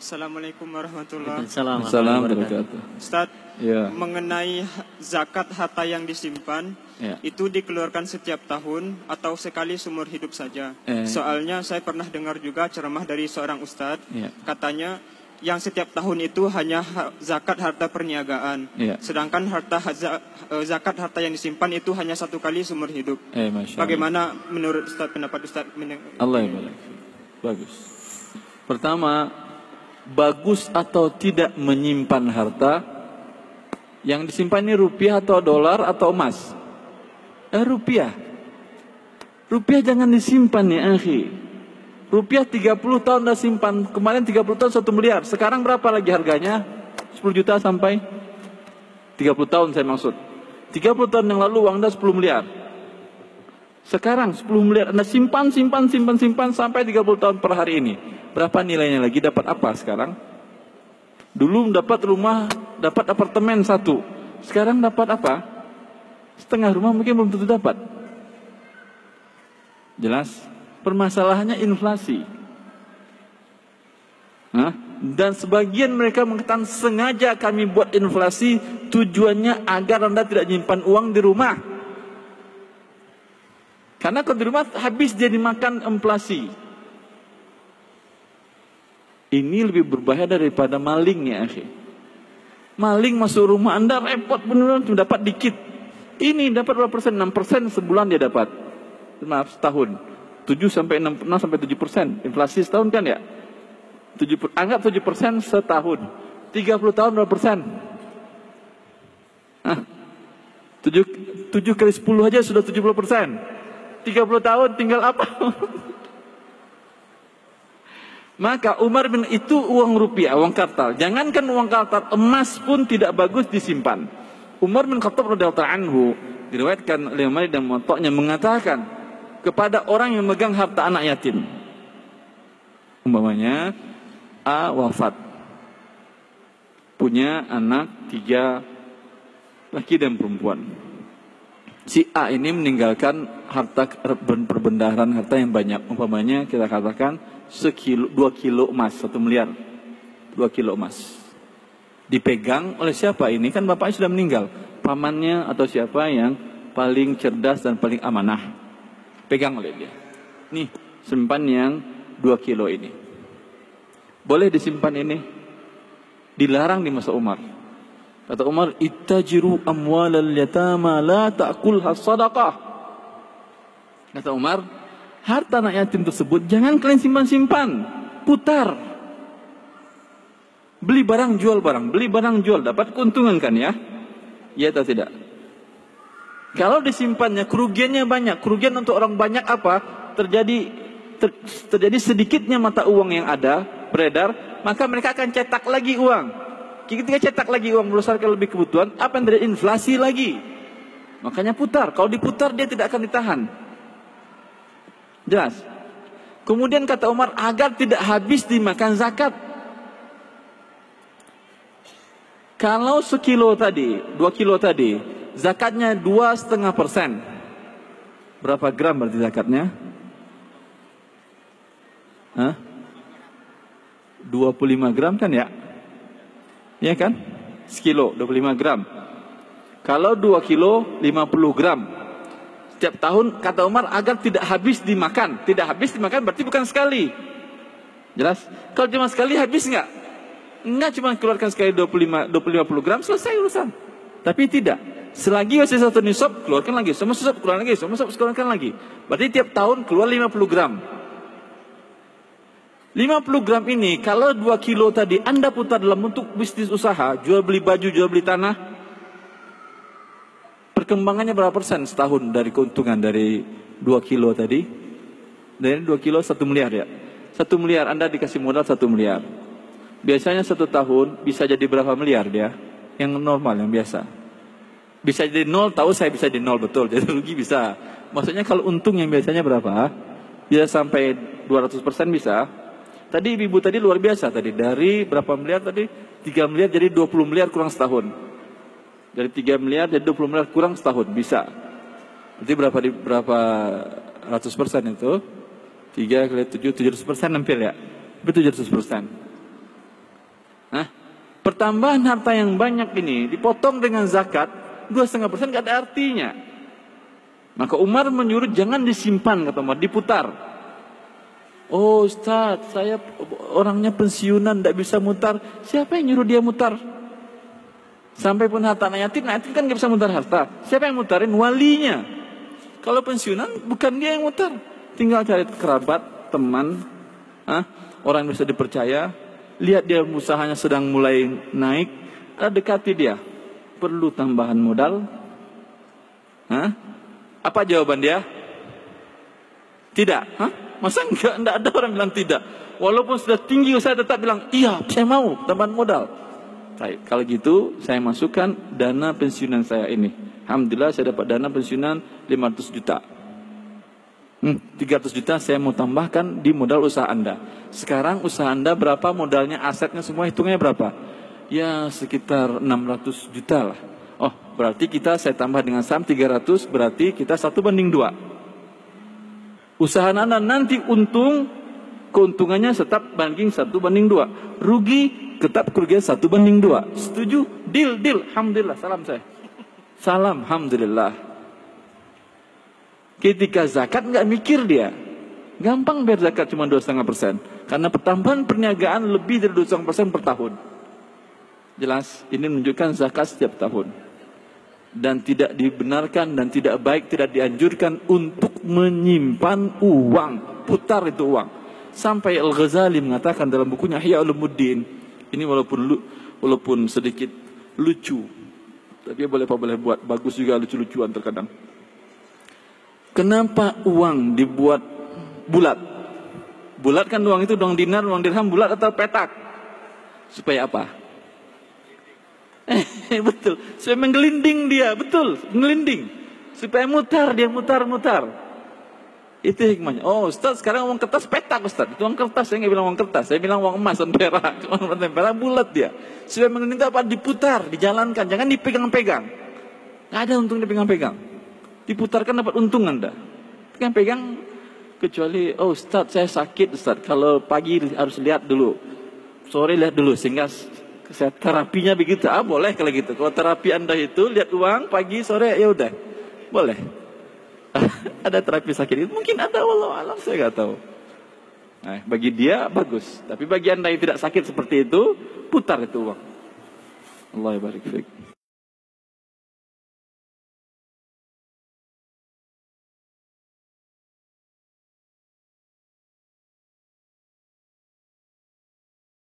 Assalamualaikum warahmatullahi Assalamualaikum Assalamualaikum. Ustaz, Ya. mengenai zakat harta yang disimpan, Ya. itu dikeluarkan setiap tahun atau sekali seumur hidup saja? Eh. Soalnya saya pernah dengar juga ceramah dari seorang ustadz, Ya. katanya yang setiap tahun itu hanya zakat harta perniagaan, Ya. sedangkan zakat harta yang disimpan itu hanya satu kali seumur hidup. Masya Allah. Bagaimana menurut Ustaz, pendapat Ustaz? Allah yang baik. Bagus. Pertama, bagus atau tidak menyimpan harta. Yang disimpan ini rupiah atau dolar atau emas? Rupiah. Rupiah jangan disimpan ya akhi. Rupiah 30 tahun dah simpan. Kemarin 30 tahun 1 miliar. Sekarang berapa lagi harganya? 10 juta sampai 30 tahun saya maksud. 30 tahun yang lalu uang dah 10 miliar. Sekarang 10 miliar Anda simpan sampai 30 tahun per hari ini. Berapa nilainya lagi? Dapat apa sekarang? Dulu dapat rumah, dapat apartemen 1. Sekarang dapat apa? Setengah rumah mungkin belum tentu dapat. Jelas? Permasalahannya inflasi. Dan sebagian mereka mengatakan sengaja kami buat inflasi, tujuannya agar Anda tidak menyimpan uang di rumah. Karena kalau di rumah habis dia dimakan inflasi. Ini lebih berbahaya daripada maling ya akhi. Maling masuk rumah Anda repot benar, cuma dapat dikit. Ini dapat berapa persen? 6% sebulan dia dapat. Maaf, setahun. 6 sampai 7% inflasi setahun kan ya? Anggap 7% setahun. 30 tahun berapa persen? 7 kali 10 aja sudah 70%. 30 tahun tinggal apa? Maka Umar bin itu uang rupiah, uang kartal. Jangankan uang kartal, emas pun tidak bagus disimpan. Umar bin Khattab radhiyallahu anhu diriwayatkan oleh Malik dan Muwatta'nya mengatakan kepada orang yang memegang harta anak yatim. Umpamanya A wafat. Punya anak 3 laki dan perempuan. Si A ini meninggalkan harta perbendaharaan harta yang banyak. Umpamanya kita katakan 2 kilo emas, 1 miliar. 2 kilo emas. Dipegang oleh siapa ini? Kan bapaknya sudah meninggal. Pamannya atau siapa yang paling cerdas dan paling amanah. Pegang oleh dia. Nih, simpan yang 2 kilo ini. Boleh disimpan ini? Dilarang di masa Umar. Kata Umar, ittajiru amwalal yatama la ta'kulha sadaqah. Kata Umar, harta anak yatim tersebut jangan kalian simpan-simpan, putar. Beli barang jual barang, beli barang jual, dapat keuntungan kan ya? Ya atau tidak? Kalau disimpannya kerugiannya banyak. Kerugian untuk orang banyak apa? Terjadi sedikitnya mata uang yang ada beredar, maka mereka akan cetak lagi uang. Ketika cetak lagi uang berdasarkan lebih kebutuhan, apa yang terjadi? Inflasi lagi. Makanya putar. Kalau diputar dia tidak akan ditahan. Jelas. Kemudian kata Umar agar tidak habis dimakan zakat. Kalau 1 kilo tadi, 2 kilo tadi, zakatnya 2,5%. Berapa gram berarti zakatnya? 25 gram kan ya? Ya kan? Sekilo 25 gram. Kalau 2 kilo 50 gram. Setiap tahun kata Umar agar tidak habis dimakan. Tidak habis dimakan berarti bukan sekali. Jelas? Kalau cuma sekali habis enggak? Enggak, cuma keluarkan sekali 50 gram selesai urusan. Tapi tidak. Selagi masih 1 nisab keluarkan lagi. Sama nisab keluarkan lagi. Sama nisab keluarkan lagi. Berarti tiap tahun keluar 50 gram. 50 gram ini kalau 2 kilo tadi Anda putar dalam bentuk bisnis usaha, jual beli baju, jual beli tanah, perkembangannya berapa persen setahun dari keuntungan dari 2 kilo tadi? Dari 2 kilo 1 miliar ya. 1 miliar Anda dikasih modal 1 miliar. Biasanya 1 tahun bisa jadi berapa miliar dia? Yang normal, yang biasa. Bisa jadi 0, tahu saya bisa jadi 0 betul. Jadi rugi bisa. Maksudnya kalau untung yang biasanya berapa? Bisa sampai 200% bisa. Tadi ibu tadi luar biasa tadi. Dari berapa miliar tadi? 3 miliar jadi 20 miliar kurang setahun. Dari 3 miliar jadi 20 miliar kurang setahun. Bisa. Berarti berapa ratus persen itu? 3 kali 7, 700% hampir ya. Itu 700%. Pertambahan harta yang banyak ini dipotong dengan zakat 2,5% gak ada artinya. Maka Umar menyuruh jangan disimpan, kata Umar, diputar. Oh Ustaz, saya orangnya pensiunan tidak bisa mutar. Siapa yang nyuruh dia mutar? Sampai pun harta anak yatim kan gak bisa mutar harta. Siapa yang mutarin? Walinya. Kalau pensiunan bukan dia yang mutar. Tinggal cari kerabat, teman, orang yang bisa dipercaya. Lihat dia usahanya sedang mulai naik, dekati dia. Perlu tambahan modal? Apa jawaban dia? Tidak. Masa enggak ada orang bilang tidak? Walaupun sudah tinggi saya tetap bilang, iya saya mau tambahan modal. Baik, kalau gitu saya masukkan dana pensiunan saya ini. Alhamdulillah saya dapat dana pensiunan 500 juta. 300 juta saya mau tambahkan di modal usaha Anda. Sekarang usaha Anda berapa modalnya, asetnya semua hitungnya berapa? Ya sekitar 600 juta lah. Oh berarti saya tambah dengan saham 300, berarti kita 1:2. Usaha Anda nanti keuntungannya tetap banding 1:2. Rugi tetap kerugian 1:2. Setuju? Deal. Alhamdulillah, salam saya. Salam, alhamdulillah. Ketika zakat nggak mikir dia, gampang biar zakat cuma 2,5%, karena pertambahan perniagaan lebih dari 2,5% per tahun. Jelas, ini menunjukkan zakat setiap tahun, dan tidak dibenarkan dan tidak baik, tidak dianjurkan untuk menyimpan uang, putar itu uang. Sampai Al-Ghazali mengatakan dalam bukunya Ihya Ulumuddin, ini walaupun sedikit lucu, tapi boleh buat bagus juga, lucu-lucuan terkadang. Kenapa uang dibuat bulat? Bulat kan uang itu, uang dinar, uang dirham bulat atau petak? Supaya apa? Betul, supaya menggelinding dia, betul, menggelinding. Supaya dia mutar. Itu hikmahnya. Oh Ustaz, sekarang uang kertas petak Ustaz. Itu uang kertas, saya nggak bilang uang kertas, saya bilang uang emas dan perak. Uang perak bulat dia. Supaya menggelinding itu apa? Diputar, dijalankan, jangan dipegang-pegang. Nggak ada untung dipegang-pegang. Diputarkan dapat untung Anda. Pegang, kecuali Ustaz saya sakit Ustaz, kalau pagi harus lihat dulu, sore lihat dulu, sehingga terapinya begitu. Boleh kalau gitu. Kalau terapi Anda itu lihat uang pagi sore, ya udah boleh. Ada terapi sakit itu mungkin ada, wallahu alam, saya nggak tahu. Nah, bagi dia bagus, tapi bagi Anda yang tidak sakit seperti itu, putar itu uang. Allah barik fiik.